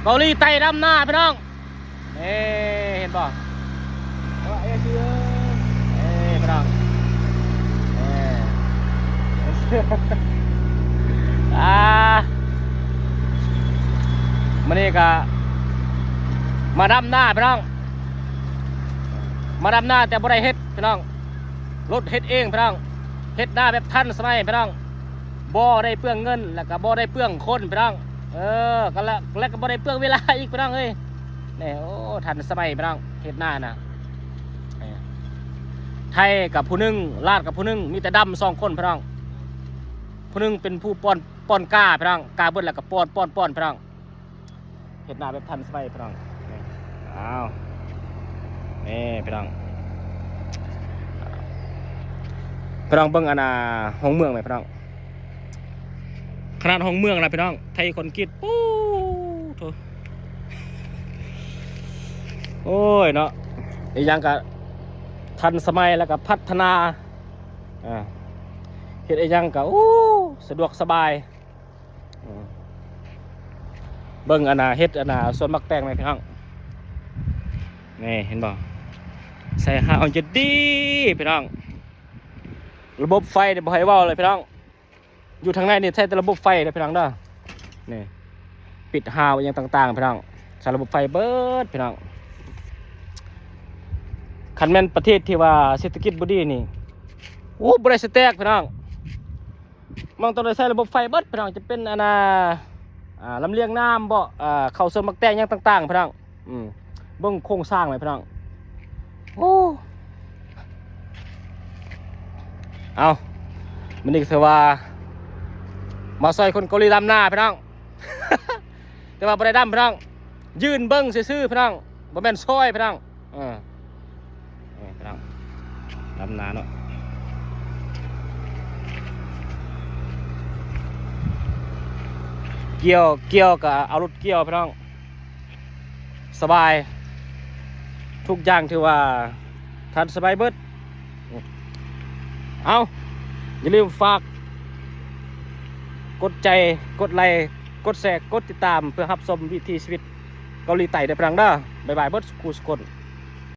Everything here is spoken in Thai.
เกาหลีใต้ดำหน้าพี่น้องเห็นป่ะพี่น้องมันนี่ก็มาดำหน้าพี่น้องมาดำหน้าแต่บ่ได้เฮ็ดพี่น้องรถเฮ็ดเองพี่น้องเฮ็ดหน้าแบบทันสมัยพี่น้องบ่ได้เปลืองเงินแล้วก็บ่ได้เปลืองคนพี่น้องก็แล้วก็บ่ได้เปลืองเวลาอีกพี่น้องเอ้ยนี่โอ้ทันสมัยพี่น้องเฮ็ดหน้าน่ะไทยกับผู้นึงลาดกับผู้นึงมีแต่ดำ2 คนพี่น้องผู้นึงเป็นผู้ป้อนกาพี่น้องกาเบิดแล้วก็ป้อนพี่น้องเฮ็ดหน้าแบบทันสมัยพี่น้องอ้าวนี่พี่น้องพี่น้องเบิ่งห้องเมืองไหมพี่น้องขนาดห้องเมืองนะพี่น้องไทยคนกรีดปู๊โถโอ้ยเนาะอีกอย่างก็ทันสมัยแล้วก็พัฒนาเฮ็ดอีกอย่างก็สะดวกสบายเบิ่งเฮ็ดสวนมักแตงไหมพี่น้องนี่เห็นบ่ใส่หาเอาจะดีพี่น้องระบบไฟเนี่ยบ่ให้เว้าเลยพี่น้องอยู่ทางในนี่ใช้แต่ระบบไฟเลยพี่น้องเด้อนี่ปิดหาวอย่างต่างๆพี่น้องใช้ระบบไฟเบิดพี่น้องคันแม่นประเทศที่ว่าเศรษฐกิจบ่ดีนี่บ่ได้สแต็กพี่น้องมันต้องได้ใช้ระบบไฟเบิดพี่น้องจะเป็นลำเลียงน้ำบ่เข้าสวนมักแตงอย่างต่างๆพี่น้องเบิ่งโครงสร้างเลยพี่น้องเอามันนี่คือว่ามาซอยคนเกาหลีดำหน้าพี่น้อง แต่ว่าบ่ได้ดำพี่น้องยืนเบิ้งซื่อๆพี่น้องบ่แม่นซอยพี่น้องพี่น้องดำหน้าเนาะเกี่ยวกับเอารถเกี่ยวพี่น้องสบายทุกอย่างถือว่าทันสบายเบิดเอาอย่าลืมฝากกดใจกดไลค์กดแชร์กดติดตามเพื่อรับชมวิถีชีวิตเกาหลีใต้ได้พลังเด้อบ๊ายบายเบิดสุขุสุขคน